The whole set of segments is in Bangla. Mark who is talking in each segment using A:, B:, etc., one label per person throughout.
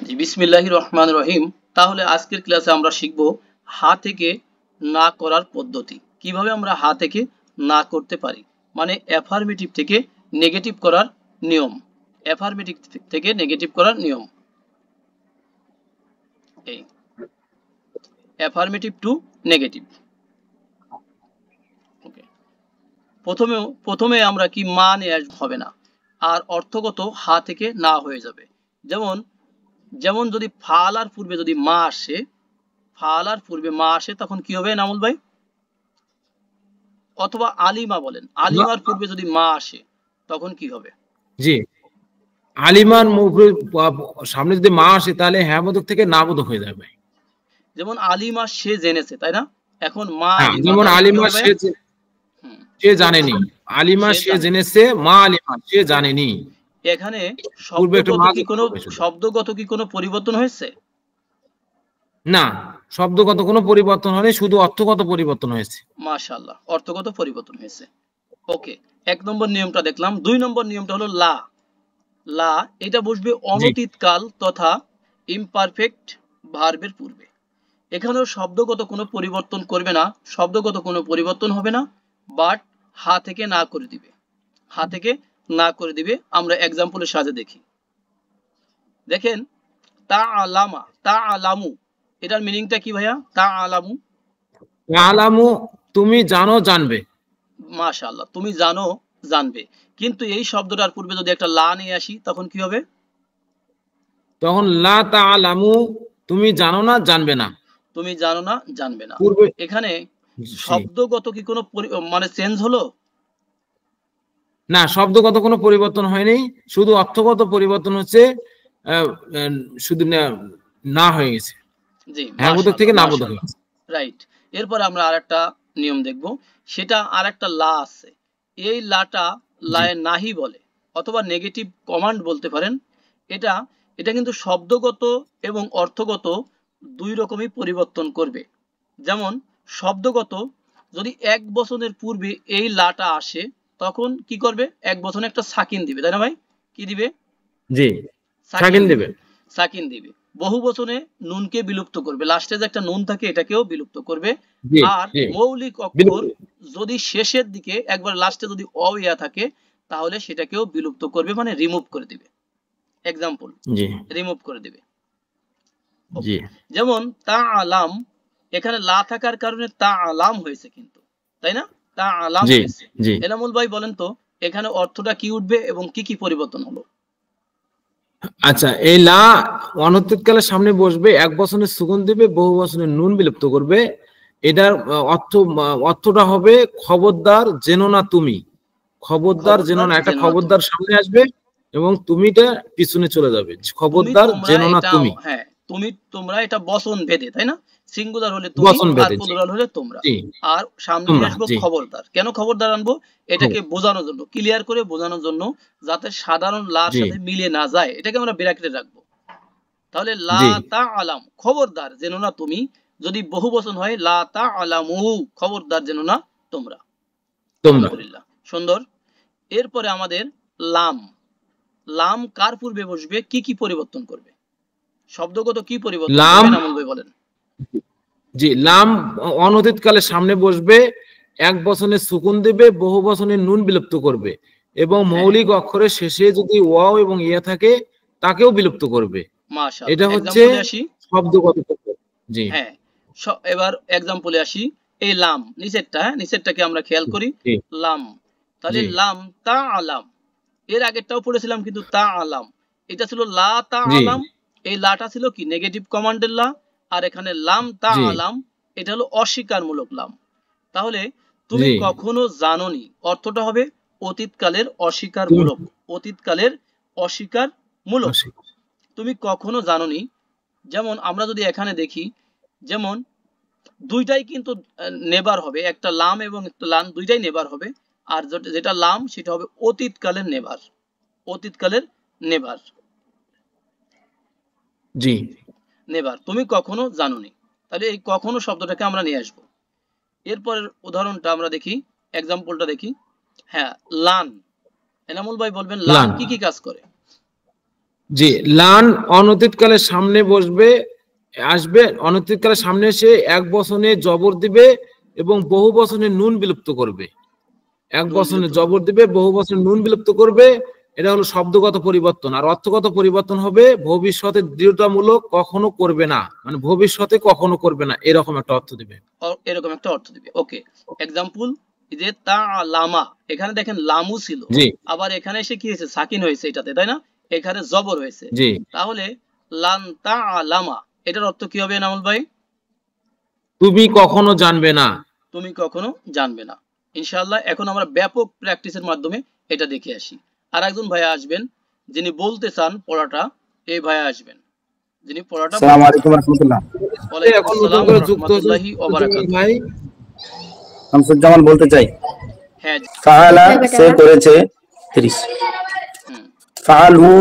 A: জি, বিসমিল্লাহির রহমানির রহিম। তাহলে আজকের ক্লাসে আমরা শিখব হা থেকে না করার পদ্ধতি। কিভাবে আমরা হা থেকে না করতে পারি, মানে অ্যাফার্মেটিভ থেকে নেগেটিভ করার নিয়ম। অ্যাফার্মেটিভ থেকে নেগেটিভ করার নিয়ম, এই অ্যাফার্মেটিভ টু নেগেটিভ। ওকে, প্রথমে আমরা কি মা নিয়ে আসবো, হবে না, আর অর্থগত হা থেকে না হয়ে যাবে। যেমন যেমন যদি ফালার পূর্বে যদি মা আসে, ফালার পূর্বে মা আসে, তখন কি হবে নামুল ভাই? অথবা আলিমা বলেন, আলিমার পূর্বে যদি মা আসে তখন কি হবে?
B: জি, আলিমার সামনে যদি মা আসে তাহলে হ্যাঁ বোধক থেকে না বোধক হয়ে যাবে।
A: যেমন আলিমা সে জেনেছে, তাই না? এখন মা
B: হ্যাঁ,
A: আলিমা,
B: যেমন আলিমা সে জানেনি, আলিমা সে জেনেছে, মা আলিমা সে জানেনি।
A: এখানে
B: পূর্বে একটা মা
A: শব্দগত কি কোনো পরিবর্তন হয়েছে?
B: না, শব্দগত কোনো পরিবর্তন হয়নি, শুধু অর্থগত পরিবর্তন হয়েছে।
A: মাশাআল্লাহ, অর্থগত পরিবর্তন হয়েছে। ওকে, 1 নম্বর নিয়মটা দেখলাম। 2 নম্বর নিয়মটা হলো লা। লা এটা বসবে অনতীতকাল তথা ইমপারফেক্ট ভার্বের পূর্বে। এখানেও শব্দগত কোনো পরিবর্তন করবে না, শব্দগত কোনো পরিবর্তন হবে না, বাট হা থেকে না করে দিবে, হা থেকে না করে দিবে। আমরা এক্সাম্পলের সাহায্যে দেখি। দেখেন, তা আলামা, তা আলামু, এটার মিনিংটা কি ভাইয়া? তা আলামু,
B: আলামু তুমি জানো, জানবে।
A: মাশাআল্লাহ, তুমি জানো, জানবে। কিন্তু এই শব্দটার পূর্বে যদি একটা লা নিয়ে আসি তখন কি হবে?
B: তখন লা তাআলামু তুমি জানো না, জানবে না।
A: তুমি জানো না, জানবে না।
B: পূর্বে
A: এখানে শব্দগত কি কোনো মানে চেঞ্জ হলো?
B: না, শব্দগত কোনো পরিবর্তন হয়নি, শুধু অর্থগত পরিবর্তন হচ্ছে, শুধু না হয়ে গেছে।
A: জি,
B: হ্যাঁ বোধক থেকে না বোধক হয়েছে।
A: রাইট। এরপর আমরা আরেকটা নিয়ম দেখব, সেটা আরেকটা লা আছে। এই লাটা লায়ে নাহি বলে, অথবা নেগেটিভ কমান্ড বলতে পারেন। এটা এটা কিন্তু শব্দগত এবং অর্থগত দুই রকমই পরিবর্তন করবে। যেমন শব্দগত, যদি এক বচনের পূর্বে এই লাটা আসে তখন কি করবে? এক বচনে একটা সাকিন দিবে, তাই না ভাই? কি দিবে?
B: জি, সাকিন দিবে।
A: সাকিন দিবে। বহু বচনে নুনকে বিলুপ্ত করবে, লাস্টে যে একটা নুন থাকে এটাকেও বিলুপ্ত করবে। আর মৌলিক অক্ষর যদি শেষের দিকে একবার লাস্টে যদি অ ইয়া থাকে তাহলে সেটাকেও বিলুপ্ত করবে, মানে রিমুভ করে দিবে। এক্সাম্পল, রিমুভ করে দিবে। জি, যেমন তা আলাম, এখানে লা থাকার কারণে তা আলাম হয়েছে কিন্তু, তাই না? তা আলাম হয়েছে। এনামুল ভাই বলেন তো, এখানে অর্থটা কি উঠবে এবং কি কি পরিবর্তন হলো?
B: আচ্ছা, এই লা অনতীতকালের সামনে বসবে, এক বচনের সুকুন দিবে, বহু বচনের নুন বিলুপ্ত করবে। এটার অর্থটা হবে খবরদার জেনো না তুমি। খবরদার জেনো না, একটা খবরদার সামনে আসবে এবং তুমিটা পিছনে চলে যাবে। খবরদার জেনো না তুমি।
A: হ্যাঁ, তুমি তোমরা এটা বচন ভেদে, তাই না? সিঙ্গুলার হলে তুমি আর প্লুরাল হলে তোমরা। আর সামনে নিয়ে আসবো খবরদার। কেন খবরদার আনবো? এটাকে বোঝানোর জন্য, ক্লিয়ার করে বোঝানোর জন্য, যাতে সাধারণ লার সাথে মিলে না যায়, এটাকে আমরা ব্র্যাকেটে রাখবো। তাহলে লা তা আলাম, খবরদার জেনো না তুমি। যদি বহু বচন হয় লা তা আলামু, খবরদার জেনো না তোমরা। আলহামদুলিল্লাহ, সুন্দর। এরপরে আমাদের লাম। লাম কার পূর্বে বসবে, কি কি পরিবর্তন করবে? শব্দগত কি পরিবর্তন করবে নামুল ভাই বলেন?
B: জি, লাম অনতীতকালের সামনে বসবে, এক বচনে সুকুন দেবে, বহু বচনে নুন বিলুপ্ত করবে এবং মৌলিক অক্ষরের শেষে যদি ওয়াও এবং ইয়া থাকে তাকেও বিলুপ্ত করবে।
A: মাশাআল্লাহ,
B: এটা হচ্ছে শব্দগত পদ্ধতি। জি,
A: হ্যাঁ, এবার এক্সাম্পলে আসি। এই লাম নিচেরটা, হ্যাঁ, নিচেরটাকে আমরা খেয়াল করি। লাম, তাহলে লাম তা আলাম, এর আগেরটাও পড়েছিলাম কিন্তু তা আলাম, এটা ছিল লা তা আলাম। এই লাটা ছিল কি? নেগেটিভ কমান্ডের লা। আর এখানে লাম তা আলাম, এটা হলো অস্বীকারমূলক লাম। তাহলে তুমি কখনো জানোনি অর্থটা হবে অতীতকালের অস্বীকারমূলক, অতীতকালের অস্বীকারমূলক। তুমি কখনো জানোনি। যেমন আমরা যদি এখানে দেখি, যেমন দুইটাই কিন্তু নেবার হবে, একটা লাম এবং একটা লান, দুইটাই নেবার হবে। আর যেটা লাম সেটা হবে অতীতকালের নেবার, অতীতকালের নেবার।
B: জি,
A: নেবার, তুমি কখনো জানোনি। তাহলে এই কখনো শব্দটাকে আমরা নিয়ে আসবো। এরপরের উদাহরণটা আমরা দেখি, এক্সাম্পলটা দেখি। হ্যাঁ, লান। এনামুল ভাই বলবেন লান কি কি কাজ করে?
B: জি, লান অনতীতকালের সামনে বসবে, আসবে, অনতীতকালের সামনে এসে এক বচনে জবর দিবে এবং বহু বচনে নুন বিলুপ্ত করবে। এক বচনে জবর দিবে, বহু বচনে নুন বিলুপ্ত করবে। এটা হলো শব্দগত পরিবর্তন। আর অর্থগত পরিবর্তন হবে ভবিষ্যতে দৃঢ়তামূলক কখনো করবে না, মানে ভবিষ্যতে কখনো করবে না, এরকম একটা অর্থ দিবে।
A: এরকম একটা অর্থ দিবে। ওকে, এক্সাম্পল যে তাআলামা, এখানে দেখেন লামু ছিল,
B: জি,
A: আবার এখানে এসে কি হয়েছে, সাকিন হয়েছে এটাতে, তাই না? এখানে জবর হয়েছে।
B: জি,
A: তাহলে লান তাআলামা, এটার অর্থ কি হবে নামুল ভাই?
B: তুমি কখনো জানবে না।
A: তুমি কখনো জানবে না। ইনশাআল্লাহ এখন আমরা ব্যাপক প্র্যাকটিসের মাধ্যমে এটা দেখে আসি। আর একজন ভাইয়া আসবেন যিনি বলতে চান পড়াটা, এই ভাইয়া আসবেন যিনি পড়াটা।
C: আসসালামু আলাইকুম ওয়া রাহমাতুল্লাহ।
A: ওয়ালাইকুম
B: এখন নতুন
A: আসসালাম
B: করে
A: ওয়া
B: যুক্ত হয়েছে
A: রাহমাতুল্লাহি ওয়া বারাকাতুহু।
B: ভাই।
C: শামসুজ্জামান বলতে চাই,
A: হ্যাঁ,
C: ফাআলা সে করেছে 30,
A: হুম,
C: ফাআলু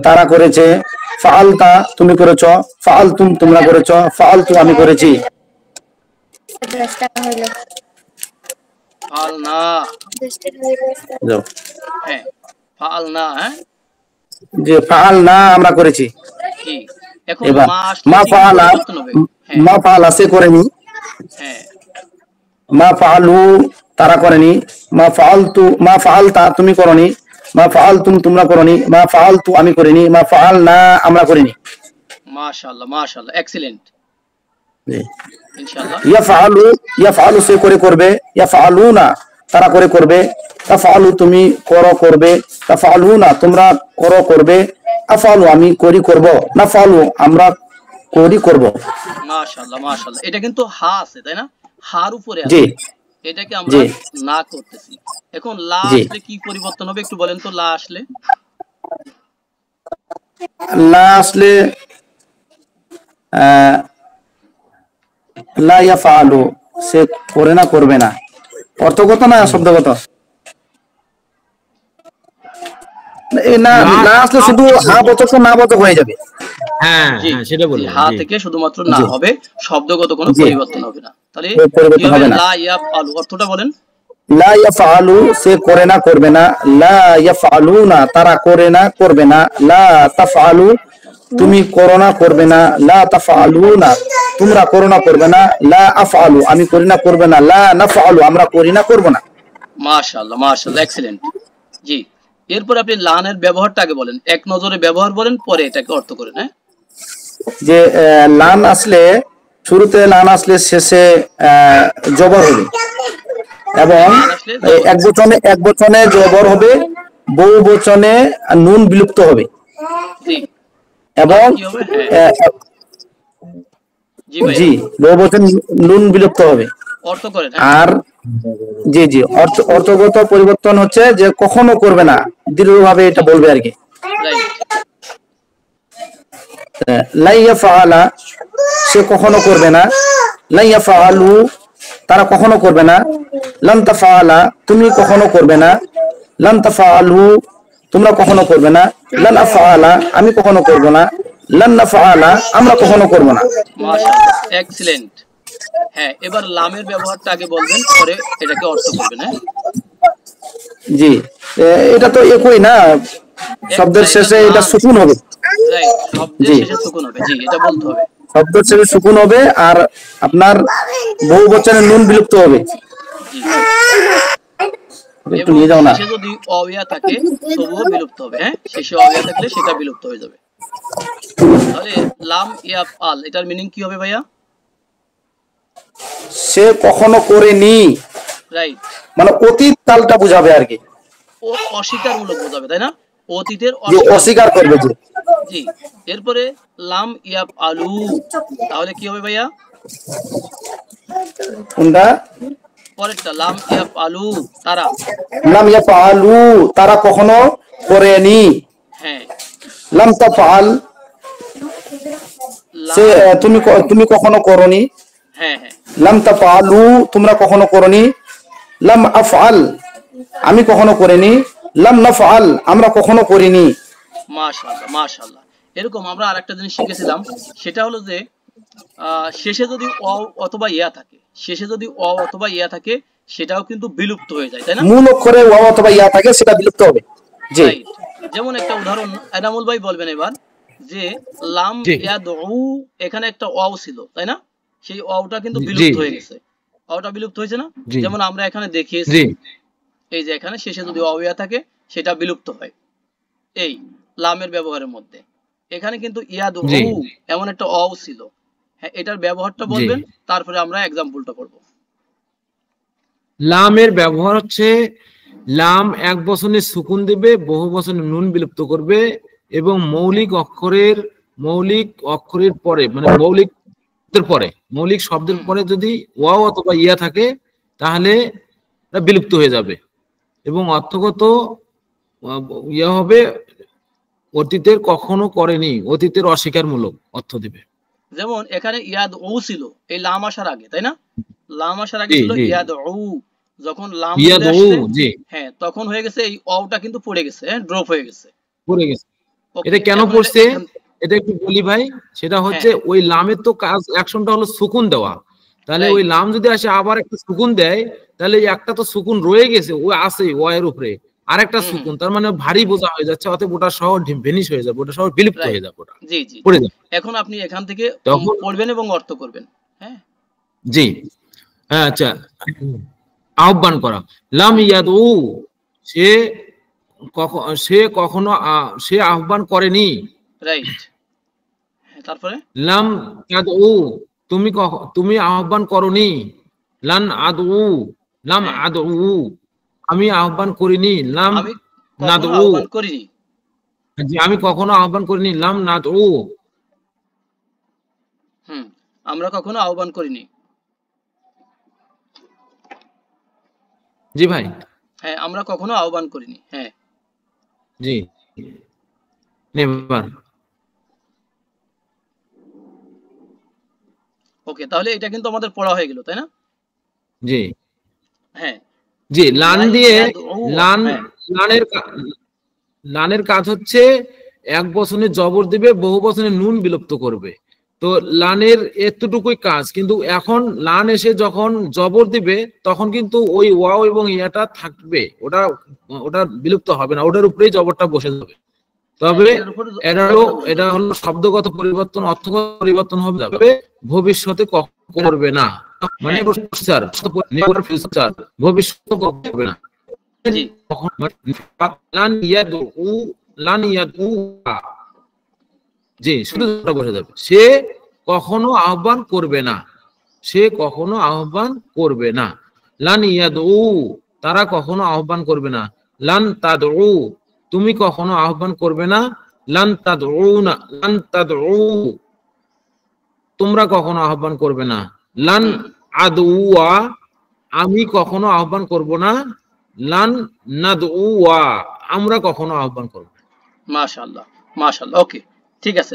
C: তারা করেছে, ফাআলতা তুমি করেছো, ফাআলতুম তোমরা করেছো, ফাআলতু আমি করেছি।
A: ফালনা,
C: যাও,
A: হ্যাঁ ফালনা, হ্যাঁ
C: যে ফাআলনা আমরা করেছি।
A: জি। এখন
C: এবার
A: মা আসলে
C: মা
A: কি
C: ফাআলা,
A: পরিবর্তন হবে? হ্যাঁ,
C: মা ফাআলা সে করেনি,
A: হ্যাঁ
C: মা ফাআলু তারা করেনি, মা ফাআলতু মা ফাআলতা তুমি করনি, মা ফাআলতুম তোমরা করনি, মা ফাআলতু আমি করিনি, মা ফাআলনা আমরা করিনি।
A: মাশাআল্লাহ মাশাআল্লাহ, এক্সিলেন্ট।
C: জি।
A: ইনশাআল্লাহ
C: ইয়াফআলু, ইয়াফআলু সে করে করবে, ইয়াফআলুনা তারা করে করবে, তাফআলু তুমি করো করবে, তাফআলুনা তোমরা করো করবে, আফআলু আমি করি করব, নাফআলু আমরা করি করব।
A: মাশাআল্লাহ মাশাআল্লাহ, এটা কিন্তু হা আছে তাই না? হার উপরে
C: জি
A: আছে, এটাকে আমরা
C: জি
A: না করতেছি। এখন লা
C: জি।
A: আসলে কি পরিবর্তন হবে একটু বলেন তো? লা আসলে
C: লা আসলে আহ, লা ইয়াফআলু সে করে না করবে না, অর্থগত না শব্দগত? এই না, না আসলে শুধু হা বচক না বচক হয়ে যাবে।
B: হ্যাঁ
A: জি
B: হ্যাঁ, সেটা
A: জি,
B: বললাম।
A: হা
B: জি,
A: থেকে শুধুমাত্র না
C: জি
A: হবে, শব্দগত কোনো
C: জি,
A: পরিবর্তন হবে না। তাহলে কি
C: পরিবর্তন
A: হবে?
C: হবে না।
A: লা ইয়াফআলু, অর্থটা বলেন।
C: লা ইয়াফআলু সে করে না করবে না, লা ইয়াফআলুনা তারা করে না করবে না, লা তাফআলু তুমি করো না করবে না, লা তাফআলুনা তোমরা করো না করবে না, লা আফআলু আমি করি না করবে না, লা নাফআলু আমরা করি না করব না।
A: মাশাআল্লাহ মাশাআল্লাহ, এক্সিলেন্ট। জি, এরপর আপনি লানের ব্যবহারটা আগে বলেন, এক নজরে ব্যবহার বলেন, পরে এটাকে অর্থ করেন। হ্যাঁ,
C: যে লান আসলে শুরুতে, লান আসলে শেষে জবর হবে, এবং
A: লান আসলে জবর,
C: এক বচনে জবর হবে, বহু বচনে নুন বিলুপ্ত হবে,
A: জি
C: এবং
A: কি হবে? হ্যাঁ জি ভাইয়া,
C: জি বহু বচন নুন বিলুপ্ত হবে।
A: অর্থ করেন। হ্যাঁ,
C: আর জি জি অর্থগত পরিবর্তন হচ্ছে যে কখনো করবে না, দৃঢ়ভাবে এটা বলবে আর কি।
A: রাইট,
C: লা ইয়াফআলা সে কখনো করবে না, লা ইয়াফআলু তারা কখনো করবে না, লান তাফআলা তুমি কখনো করবে না, লান তাফআলু তোমরা কখনো করবে না, লান আফআলা আমি কখনো করব না, লান নাফআলা আমরা কখনো করব না।
A: মাশাআল্লাহ, এক্সিলেন্ট। হ্যাঁ, এবার লামের ব্যবহারটা আগে বলবেন, পরে এটাকে অর্থ করবেন। হ্যাঁ,
C: জি, এটা তো একই না, শব্দের শেষে এটা সুকুন হবে।
A: রাইট, শব্দের
C: জি,
A: শেষে সুকুন হবে, জি এটা বলতে হবে।
C: শব্দের শেষে সুকুন হবে, আর আপনার বহু বচনের নুন বিলুপ্ত হবে।
A: জি,
C: একটু
A: এবং
C: নিয়ে যাও না।
A: শেষে যদি অবিয়া থাকে তবুও বিলুপ্ত হবে। হ্যাঁ, শেষে অবিয়া থাকলে সেটা বিলুপ্ত হয়ে যাবে। তাহলে লাম ইয়াফআল, এটার মিনিং কি হবে ভাইয়া?
C: সে কখনো করেনি,
A: রাইট,
C: মানে অতীত কালটা বুঝাবে আর কি,
A: ও অস্বীকারমূলক বোঝাবে তাই না? অতীতের
C: যে
A: অস্বীকার।
C: অস্বীকার করবে যে।
A: জি, এরপরে লাম ইয়াফআলু, তাহলে কি হবে ভাইয়া?
C: কোনটা?
A: পরেরটা লাম ইয়াফআলু, তারা।
C: লাম ইয়াফআলু তারা কখনো করেনি,
A: হ্যাঁ,
C: লাম তাফআল সে
A: লাম,
C: তুমি কখনো করনি,
A: হ্যাঁ হ্যাঁ,
C: লাম তাফআলু তোমরা কখনো করনি, লাম আফআল আমি কখনো করিনি, লাম নাফআল আমরা কখনো করিনি।
A: মাশাআল্লাহ মাশাআল্লাহ। এরকম আমরা আরেকটা জিনিস শিখেছিলাম, সেটা হলো যে শেষে যদি অ অথবা ইয়া থাকে, শেষে যদি অ অথবা ইয়া থাকে সেটাও কিন্তু বিলুপ্ত হয়ে যায় তাই না?
C: মূল অক্ষরে ওয়া অথবা ইয়া থাকে সেটা বিলুপ্ত হবে। জি
A: রাইট, যেমন একটা উদাহরণ এনামুল ভাই বলবেন এবার, যে লাম ইয়াদউ, এখানে একটা ওয়াও ছিল তাই না, সেই ওয়াওটা কিন্তু বিলুপ্ত হয়ে গেছে, ওয়াওটা বিলুপ্ত হয়েছে না, যেমন আমরা এখানে দেখিয়েছি এই যে এখানে শেষে যদি ওয়াও ইয়া থাকে সেটা বিলুপ্ত হয় এই লামের ব্যবহারের মধ্যে। এখানে কিন্তু ইয়াদউ এমন একটা ওয়াও ছিল, হ্যাঁ এটার ব্যবহারটা বলবেন, তারপরে আমরা एग्जांपलটা করব।
B: লামের ব্যবহার হচ্ছে লাম এক বচনে সুকুন দিবে, বহু বচনে নুন বিলুপ্ত করবে, এবং মৌলিক অক্ষরের পরে মানে মৌলিক শব্দের পরে যদি ওয়াও অথবা ইয়া থাকে তাহলে এটা বিলুপ্ত হয়ে যাবে, এবং অর্থগত ইয়া হবে অতীতের কখনো করেনি, অতীতের অস্বীকারমূলক অর্থ দিবে।
A: যেমন এখানে ইয়াদউ ছিল এই লাম আসার আগে তাই না, লাম আসার আগে ছিল ইয়াদউ, যখন লাম চলে আসছে হ্যাঁ তখন হয়ে গেছে এই ওয়াওটা কিন্তু পড়ে গেছে, ড্রপ হয়ে গেছে।
B: এটা কেন পড়ছে এটা একটু বলি ভাই, সেটা হচ্ছে ওই লামের তো কাজ অ্যাকশনটা হলো সুকুন দেওয়া, তাহলে ওই লাম যদি আসে আবার একটা সুকুন দেয় তাহলে একটা তো সুকুন রয়ে গেছে ওই আছে ওয়ের উপরে, আরেকটা সুকুন, তার মানে ভারী বোঝা হয়ে যাচ্ছে, অতএব ওটা সহ ভেনিশ হয়ে যাবে, ওটা সহ বিলুপ্ত হয়ে যাবে ওটা।
A: জি জি এখন আপনি এখান থেকে পড়বেন এবং অর্থ করবেন। হ্যাঁ
B: জি হ্যাঁ আচ্ছা, আহ্বান করা, লাম ইয়াদউ সে কখনো সে আহ্বান করেনি,
A: রাইট। তারপরে
B: লাম ইয়াদউ তুমি আহ্বান করনি, লান আদউ লাম আদউ আমি আহ্বান করিনি, লাম নাদউ
A: আহ্বান করিনি,
B: জি আমি কখনো আহ্বান করিনি, লাম নাদউ
A: আমরা কখনো আহ্বান করিনি।
B: জি ভাই
A: হ্যাঁ আমরা কখনো আহ্বান করিনি। হ্যাঁ
B: জি নেভার।
A: ওকে তাহলে এটা কিন্তু আমাদের পড়া হয়ে গেল তাই না।
B: জি
A: হ্যাঁ
B: জি লান দিয়ে লানের কাজ হচ্ছে এক বচনে জবর দিবে, বহু বচনে নুন বিলুপ্ত করবে, তো লানের এতটুকুই কাজ, কিন্তু এখন লান এসে যখন জবর দিবে তখন কিন্তু ওই ওয়াও এবং ইয়াটা থাকবে, ওটা বিলুপ্ত হবে না, ওটার উপরেই জবরটা বসে যাবে। তবে এটা হলো শব্দগত পরিবর্তন, অর্থগত পরিবর্তন হবে, ভবিষ্যতে করবে না, মানে ভবিষ্যতে করবে না। জি শুধু বসে যাবে, সে কখনো আহ্বান করবে না, সে কখনো আহ্বান করবে না, লান ইয়াদউ তারা কখনো আহ্বান করবে না, লান তাদউ তুমি কখনো আহ্বান করবে না, লান তাদউ তোমরা কখনো আহ্বান করবে না, লান আদউয়া আমি কখনো আহ্বান করব না, লান নাদউয়া আমরা কখনো আহ্বান করব না।
A: মাশাআল্লাহ মাশাআল্লাহ, ওকে ঠিক আছে।